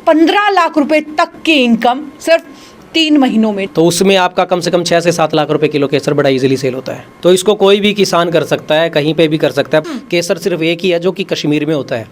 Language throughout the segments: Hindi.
15 लाख रुपए तक की इनकम सिर्फ 3 महीनों में। तो उसमें आपका कम से कम 6 से 7 लाख रुपए किलो केसर बड़ा इजीली सेल होता है। तो इसको कोई भी किसान कर सकता है, कहीं पे भी कर सकता है। केसर सिर्फ एक ही है जो कि कश्मीर में होता है।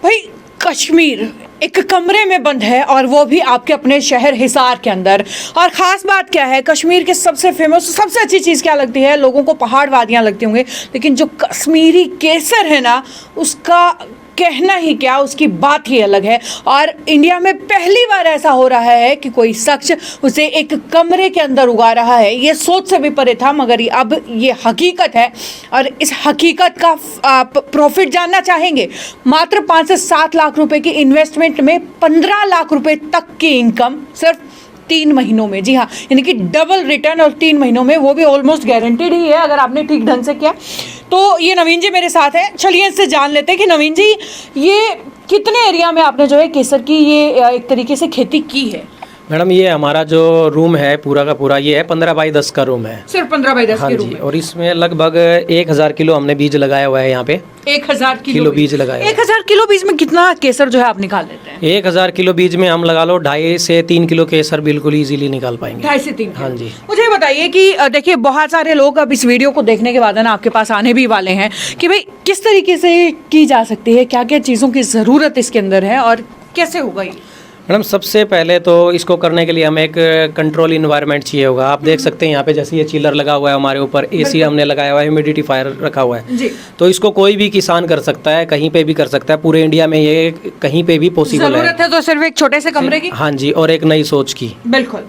भाई कश्मीर एक कमरे में बंद है और वो भी आपके अपने शहर हिसार के अंदर। और ख़ास बात क्या है, कश्मीर के सबसे फेमस सबसे अच्छी चीज़ क्या लगती है लोगों को? पहाड़ वादियाँ लगती होंगी, लेकिन जो कश्मीरी केसर है ना, उसका कहना ही क्या, उसकी बात ही अलग है। और इंडिया में पहली बार ऐसा हो रहा है कि कोई शख्स उसे एक कमरे के अंदर उगा रहा है। ये सोच से भी परे था, मगर अब ये हकीकत है। और इस हकीकत का आप प्रॉफिट जानना चाहेंगे? मात्र 5 से 7 लाख रुपए की इन्वेस्टमेंट में 15 लाख रुपए तक की इनकम सिर्फ 3 महीनों में। जी हाँ, यानी कि डबल रिटर्न और 3 महीनों में, वो भी ऑलमोस्ट गारंटेड ही है अगर आपने ठीक ढंग से किया। तो ये नवीन जी मेरे साथ हैं, चलिए इससे जान लेते हैं कि नवीन जी ये कितने एरिया में आपने जो है केसर की ये एक तरीके से खेती की है? मैडम ये हमारा जो रूम है पूरा का पूरा ये है 15 बाई 10 का रूम है। सिर्फ 15 बाई 10 हाँ के रूम जी, है। और इसमें लगभग 1000 किलो हमने बीज लगाया हुआ है। यहाँ पे 1000 किलो बीज लगाया है। 1000 किलो बीज में कितना केसर जो है आप निकाल लेते हैं? 1000 किलो बीज में हम लगा लो 2.5 से 3 किलो केसर बिल्कुल इजीली निकाल पाएंगे। 2.5 से 3। हाँ जी। मुझे बताइए कि देखिए बहुत सारे लोग अब इस वीडियो को देखने के बाद है ना आपके पास आने भी वाले हैं कि भाई किस तरीके से की जा सकती है, क्या क्या चीज़ों की ज़रूरत इसके अंदर है और कैसे होगा ये? मैडम सबसे पहले तो इसको करने के लिए हमें एक कंट्रोल इन्वायरमेंट चाहिए होगा। आप देख सकते हैं यहाँ पे जैसे ये चिलर लगा हुआ है हमारे ऊपर, एसी हमने लगाया हुआ है, ह्यूमिडिफायर रखा हुआ है जी। तो इसको कोई भी किसान कर सकता है, कहीं पे भी कर सकता है, पूरे इंडिया में ये कहीं पे भी पॉसिबल है। जरूरत है तो सिर्फ एक छोटे से कमरे की। हाँ जी, और एक नई सोच की। बिल्कुल,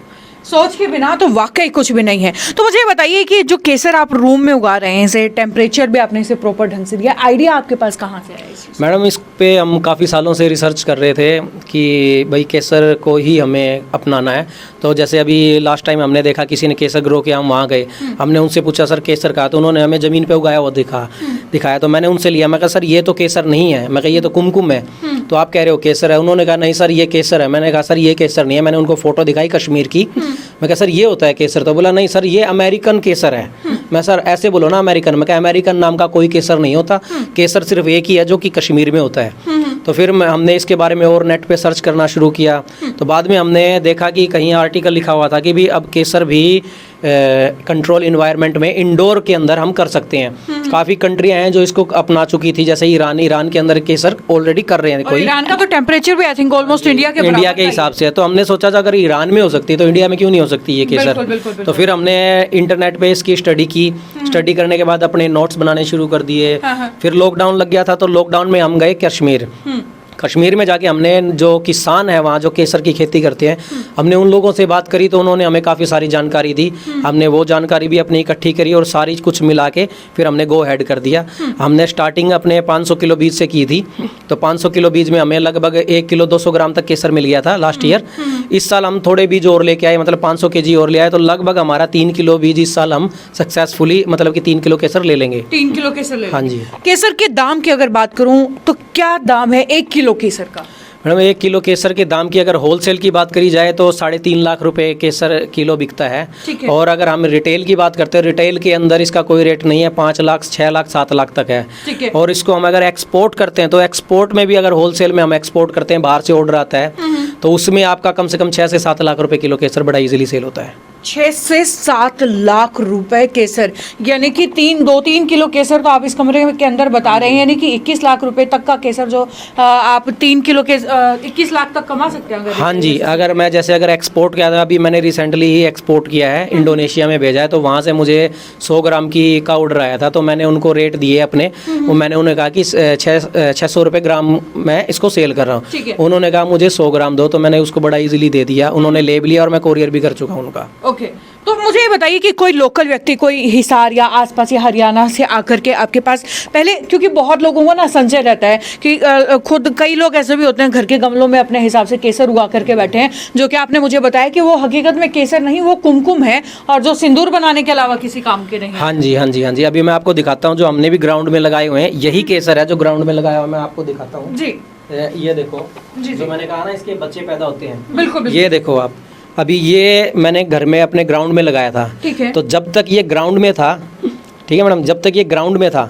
सोच के बिना तो वाकई कुछ भी नहीं है। तो मुझे बताइए कि जो केसर आप रूम में उगा रहे हैं, इसे टेम्परेचर भी आपने इसे प्रॉपर ढंग से दिया, आइडिया आपके पास कहाँ से आया इस चीज़? मैडम इस पे हम काफ़ी सालों से रिसर्च कर रहे थे कि भाई केसर को ही हमें अपनाना है। तो जैसे अभी लास्ट टाइम हमने देखा किसी ने केसर ग्रो किया, हम वहाँ गए, हमने उनसे पूछा सर केसर का, तो उन्होंने हमें ज़मीन पे उगाया हुआ दिखाया। तो मैंने उनसे लिया, मैं कहा सर ये तो केसर नहीं है, मैं कहा ये तो कुमकुम है, तो आप कह रहे हो केसर है। उन्होंने कहा नहीं सर ये केसर है। मैंने कहा सर ये केसर नहीं है। मैंने उनको फ़ोटो दिखाई कश्मीर की, मैं कहा सर ये होता है केसर? तो बोला नहीं सर ये अमेरिकन केसर है। मैं सर ऐसे बोलो ना अमेरिकन। मैं कहा अमेरिकन नाम का कोई केसर नहीं होता, केसर सिर्फ एक ही है जो कि कश्मीर में होता है। तो फिर हमने इसके बारे में और नेट पे सर्च करना शुरू किया। तो बाद में हमने देखा कि कहीं आर्टिकल लिखा हुआ था कि भी अब केसर भी कंट्रोल इन्वायरमेंट में इंडोर के अंदर हम कर सकते हैं। काफ़ी कंट्रियां हैं जो इसको अपना चुकी थी, जैसे ईरान के अंदर केसर ऑलरेडी कर रहे हैं। कोई ईरान का तो टेम्परेचर भी आई थिंक ऑलमोस्ट इंडिया के हिसाब से है। तो हमने सोचा था अगर ईरान में हो सकती है तो इंडिया में क्यों नहीं हो सकती ये केसर? बिल्कुल, बिल्कुल। तो फिर हमने इंटरनेट पे इसकी स्टडी की। स्टडी करने के बाद अपने नोट्स बनाने शुरू कर दिए। फिर लॉकडाउन लग गया था, तो लॉकडाउन में हम गए कश्मीर में जाके हमने जो किसान है वहाँ जो केसर की खेती करते हैं, हमने उन लोगों से बात करी, तो उन्होंने हमें काफ़ी सारी जानकारी दी। हमने वो जानकारी भी अपनी इकट्ठी करी और सारी कुछ मिला के फिर हमने गो हेड कर दिया। हमने स्टार्टिंग अपने 500 किलो बीज से की थी। तो 500 किलो बीज में हमें लगभग 1 किलो 200 ग्राम तक केसर मिल गया था लास्ट ईयर। इस साल हम थोड़े बीज और लेके आए, मतलब 500 kg और ले आए, तो लगभग हमारा 3 किलो बीज इस साल हम सक्सेसफुली मतलब कि 3 किलो केसर ले लेंगे। 3 किलो केसर ले? हाँ जी। केसर के दाम की अगर बात करूँ तो क्या दाम है 1 किलो केसर का? मैडम 1 किलो केसर के दाम की अगर होलसेल की बात करी जाए तो 3.5 लाख रुपए केसर किलो बिकता है। और अगर हम रिटेल की बात करते हैं, रिटेल के अंदर इसका कोई रेट नहीं है, 5 लाख 6 लाख 7 लाख तक है। और इसको हम अगर एक्सपोर्ट करते हैं तो एक्सपोर्ट में भी अगर होलसेल में हम एक्सपोर्ट करते हैं, बाहर से ऑर्डर आता है, तो उसमें आपका कम से कम 6 से 7 लाख रुपए किलो केसर बड़ा इजीली सेल होता है। 6 से 7 लाख रुपए केसर, यानी कि 2-3 किलो केसर तो आप इस कमरे के अंदर बता रहे हैं, यानी कि 21 लाख रुपए तक का केसर जो आप 3 किलो के 21 लाख तक कमा सकते हैं अगर? हाँ जी, अगर मैं जैसे अगर एक्सपोर्ट किया था, अभी मैंने रिसेंटली ही एक्सपोर्ट किया है, इंडोनेशिया में भेजा है, तो वहाँ से मुझे 100 ग्राम का ऑर्डर आया था। तो मैंने उनको रेट दिए अपने, वो मैंने उन्हें कहा कि 600 रुपये ग्राम मैं इसको सेल कर रहा हूँ। उन्होंने कहा मुझे 100 ग्राम दो, तो मैंने उसको बड़ा ईजिली दे दिया, उन्होंने ले लिया और मैं कोरियर भी कर चुका हूँ उनका। ओके, तो मुझे ये बताइए कि कोई लोकल व्यक्ति, कोई हिसार या आसपास या हरियाणा से आकर के आपके पास पहले, क्योंकि बहुत लोगों को ना संशय रहता है कि खुद कई लोग ऐसे भी होते हैं घर के गमलों में अपने हिसाब से केसर उगा करके बैठे हैं, जो कि आपने मुझे बताया कि वो हकीकत में केसर नहीं, वो कुमकुम है और जो सिंदूर बनाने के अलावा किसी काम के नहीं। हाँ जी, हाँ जी, हाँ जी। अभी मैं आपको दिखाता हूँ जो हमने भी ग्राउंड में लगाए हुए हैं, यही केसर है जो ग्राउंड में लगाया हुआ, मैं आपको दिखाता हूँ जी। ये देखो जी, जो मैंने कहा ना इसके बच्चे पैदा होते हैं। बिल्कुल, ये देखो आप, अभी ये मैंने घर में अपने ग्राउंड में लगाया था। ठीक है। तो जब तक ये ग्राउंड में था, ठीक है मैडम, जब तक ये ग्राउंड में था,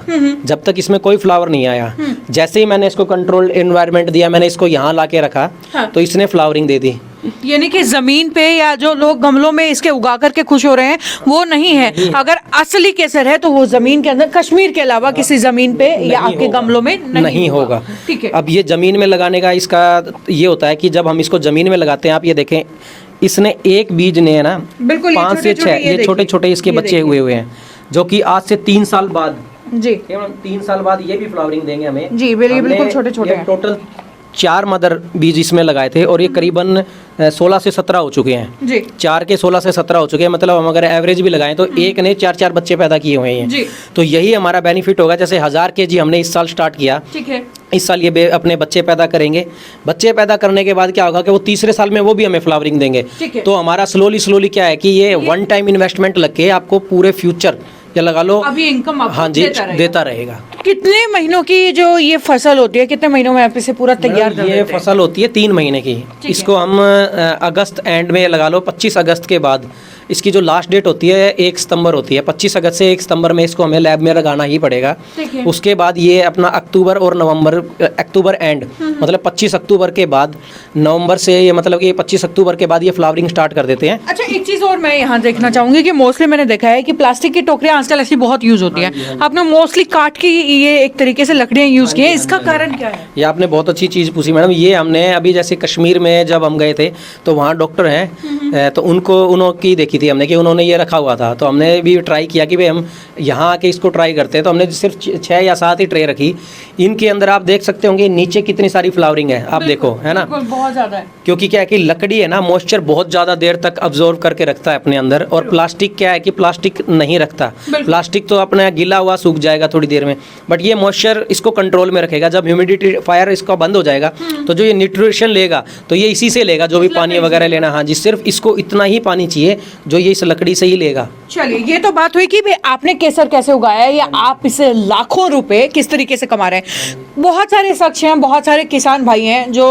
जब तक इसमें कोई फ्लावर नहीं आया, जैसे ही मैंने इसको कंट्रोल एनवायरनमेंट दिया, मैंने इसको यहाँ ला के रखा, हाँ। तो इसने फ्लावरिंग दे दी। यानी कि जमीन पे या जो लोग गमलों में इसके उगा करके खुश हो रहे हैं वो नहीं है। अगर असली केसर है तो वो जमीन के अंदर, कश्मीर के अलावा किसी जमीन पे या आपके गमलों में नहीं होगा। ठीक है। अब ये जमीन में लगाने का इसका ये होता है कि जब हम इसको जमीन में लगाते हैं, आप ये देखें, इसने एक बीज ने है ना, बिल्कुल 5 से 6 ये छोटे छोटे इसके बच्चे हुए हैं, जो कि आज से 3 साल बाद जी, 3 साल बाद ये भी फ्लावरिंग देंगे हमें जी। बिल्कुल छोटे छोटे हैं। टोटल 4 मदर बीज इसमें लगाए थे और ये करीबन 16 से 17 हो चुके हैं जी। 4 के 16 से 17 हो चुके हैं, मतलब हम अगर एवरेज भी लगाएं तो एक ने 4-4 बच्चे पैदा किए हुए हैं जी। तो यही हमारा बेनिफिट होगा। जैसे 1000 केजी हमने इस साल स्टार्ट किया, ठीक है। इस साल ये अपने बच्चे पैदा करेंगे। बच्चे पैदा करने के बाद क्या होगा कि वो तीसरे साल में वो भी हमें फ्लावरिंग देंगे। तो हमारा स्लोली क्या है कि ये वन टाइम इन्वेस्टमेंट लग के आपको पूरे फ्यूचर या लगा लो अभी इनकम हाँ जी देता रहेगा। कितने महीनों की जो ये फसल होती है, कितने महीनों में आप इसे पूरा तैयार कर ये देते हैं? फसल होती है 3 महीने की। इसको हम अगस्त एंड में लगा लो, 25 अगस्त के बाद इसकी जो लास्ट डेट होती है 1 सितंबर होती है। 25 अगस्त से 1 सितंबर में इसको हमें लैब में लगाना ही पड़ेगा। उसके बाद ये अपना अक्टूबर और नवंबर, अक्टूबर एंड मतलब 25 अक्टूबर के बाद, नवंबर से ये मतलब कि 25 अक्टूबर के बाद ये फ्लावरिंग स्टार्ट कर देते हैं। अच्छा, एक चीज़ और मैं यहाँ देखना चाहूँगी कि मोस्टली मैंने देखा है कि प्लास्टिक की टोकरियाँ आजकल ऐसी बहुत यूज़ होती हैं। आपने मोस्टली काट की ये एक तरीके से लकड़ियाँ यूज़ की हैं, इसका कारण क्या है? ये आपने बहुत अच्छी चीज़ पूछी मैडम। ये हमने अभी जैसे कश्मीर में जब हम गए थे तो वहाँ डॉक्टर हैं, तो उन्होंने देखी थी हमने कि उन्होंने ये रखा हुआ था, तो हमने भी ट्राई किया कि भाई हम यहाँ आके इसको ट्राई करते हैं। तो हमने सिर्फ 6 या 7 ही ट्रे रखी। इनके अंदर आप देख सकते होंगे नीचे कितनी सारी फ्लावरिंग है, आप देखो, है ना, बहुत ज़्यादा है। क्योंकि क्या है कि लकड़ी है ना, मॉइस्चर बहुत ज़्यादा देर तक अब्जॉर्व करके रखता है अपने अंदर, और प्लास्टिक क्या है कि प्लास्टिक नहीं रखता। प्लास्टिक तो अपना गिला हुआ सूख जाएगा थोड़ी देर में, बट ये मॉइस्चर इसको कंट्रोल में रखेगा। जब ह्यूमिडिटी फायर इसका बंद हो जाएगा तो जो ये न्यूट्रिशन लेगा तो ये इसी से लेगा, जो भी पानी वगैरह लेना। हाँ जी, सिर्फ इसको इतना ही पानी चाहिए जो ये इस लकड़ी से ही लेगा। चलिए, ये तो बात हुई कि भाई आपने केसर कैसे उगाया है या आप इससे लाखों रुपए किस तरीके से कमा रहे हैं। बहुत सारे शख्स हैं, बहुत सारे किसान भाई हैं जो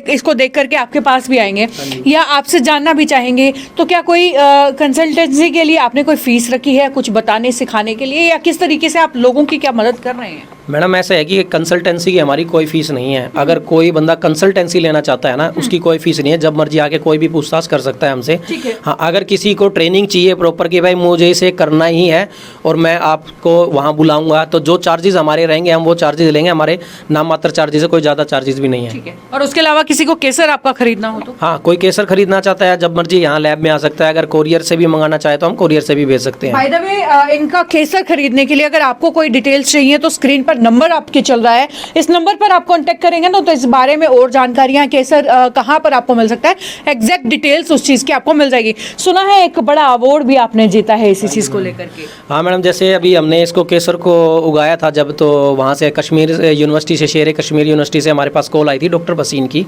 इसको देख करके आपके पास भी आएंगे या आपसे जानना भी चाहेंगे। तो क्या कोई कंसल्टेंसी के लिए आपने कोई फीस रखी है कुछ बताने सिखाने के लिए, या किस तरीके से आप लोगों की क्या मदद कर रहे हैं? मैडम ऐसा है कि कंसल्टेंसी की हमारी कोई फीस नहीं है। अगर कोई बंदा कंसल्टेंसी लेना चाहता है ना, उसकी कोई फीस नहीं है। जब मर्जी आके कोई भी पूछताछ कर सकता है हमसे। हाँ, अगर किसी को ट्रेनिंग चाहिए प्रॉपर कि भाई मुझे इसे करना ही है और मैं आपको वहाँ बुलाऊंगा, तो जो चार्जेस हमारे रहेंगे हम वो चार्जेस लेंगे। हमारे नाम मात्र चार्जेस है, कोई ज़्यादा चार्जेस भी नहीं है। ठीक है। और उसके अलावा किसी को केसर आपका खरीदना हो तो? हाँ, कोई केसर खरीदना चाहता है जब मर्जी यहाँ लैब में आ सकता है। अगर कोरियर से भी मंगाना चाहे तो हम कोरियर से भी भेज सकते हैं। बाय द वे, इनका केसर खरीदने के लिए अगर आपको कोई डिटेल्स चाहिए तो स्क्रीन पर नंबर आपके चल रहा है, इस नंबर पर आप कांटेक्ट करेंगे ना तो इस बारे में और जानकारियां, केसर कहां पर आपको मिल सकता है, एग्जैक्ट डिटेल्स उस चीज़ की आपको मिल जाएगी। सुना है एक बड़ा अवार्ड भी आपने जीता है इसी चीज़ को लेकर के। हाँ मैडम, जैसे अभी हमने इसको केसर को उगाया था जब, तो वहाँ से कश्मीर यूनिवर्सिटी से, शेर कश्मीर यूनिवर्सिटी से हमारे पास कॉल आई थी डॉक्टर बसीन की,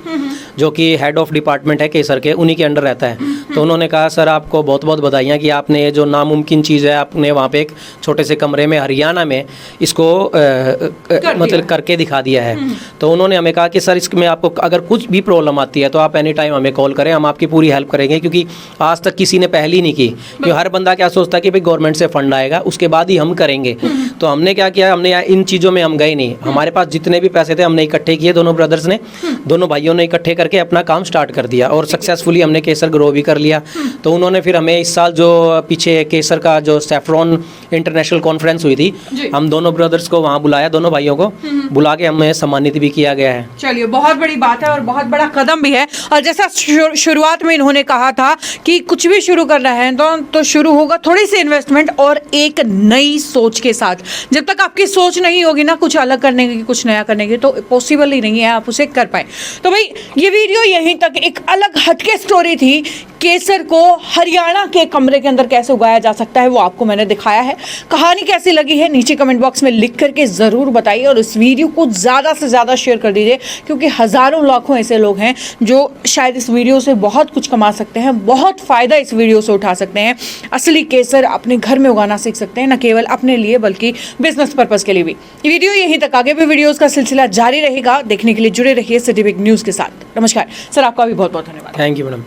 जो कि हेड ऑफ डिपार्टमेंट है केसर के, उन्हीं के अंडर रहता है। तो उन्होंने कहा सर आपको बहुत बहुत बधाइयाँ कि आपने ये जो नामुमकिन चीज़ है आपने वहाँ पे एक छोटे से कमरे में हरियाणा में इसको मतलब करके दिखा दिया है। तो उन्होंने हमें कहा कि सर इसमें आपको अगर कुछ भी प्रॉब्लम आती है तो आप एनी टाइम हमें कॉल करें, हम आपकी पूरी हेल्प करेंगे। क्योंकि आज तक किसी ने पहल ही नहीं की, क्योंकि हर बंदा क्या सोचता है कि भाई गवर्नमेंट से फंड आएगा उसके बाद ही हम करेंगे। तो हमने क्या किया, हमने इन चीज़ों में हम गए नहीं। हमारे पास जितने भी पैसे थे हमने इकट्ठे किए, दोनों ब्रदर्स ने, दोनों भाइयों ने इकट्ठे करके अपना काम स्टार्ट कर दिया और सक्सेसफुली हमने केसर ग्रो भी कर लिया। तो उन्होंने फिर हमें इस साल जो पीछे केसर का जो सैफरॉन इंटरनेशनल कॉन्फ्रेंस हुई थी, हम दोनों ब्रदर्स को वहाँ बुलाया, दोनों भाइयों को बुला के हमें सम्मानित भी किया गया है। चलिए, बहुत बड़ी बात है और बहुत बड़ा कदम भी है। और जैसा शुरुआत में इन्होंने कहा था कि कुछ भी शुरू करना है तो शुरू होगा थोड़ी सी इन्वेस्टमेंट और एक नई सोच के साथ। जब तक आपकी सोच नहीं होगी ना कुछ अलग करने की, कुछ नया करने की, तो पॉसिबल ही नहीं है आप उसे कर पाए। तो भाई ये वीडियो यहीं तक एक अलग हटके स्टोरी थी। केसर को हरियाणा के कमरे के अंदर कैसे उगाया जा सकता है वो आपको मैंने दिखाया है। कहानी कैसी लगी है नीचे कमेंट बॉक्स में लिख करके ज़रूर बताइए और इस वीडियो को ज़्यादा से ज़्यादा शेयर कर दीजिए, क्योंकि हज़ारों लाखों ऐसे लोग हैं जो शायद इस वीडियो से बहुत कुछ कमा सकते हैं, बहुत फ़ायदा इस वीडियो से उठा सकते हैं। असली केसर अपने घर में उगाना सीख सकते हैं, न केवल अपने लिए बल्कि बिजनेस पर्पज़ के लिए भी। ये वीडियो यहीं तक, आगे भी वीडियोज़ का सिलसिला जारी रहेगा। देखने के लिए जुड़े रहिए सिटी बिग न्यूज़ के साथ। नमस्कार सर, आपका भी बहुत बहुत धन्यवाद। Thank you madam.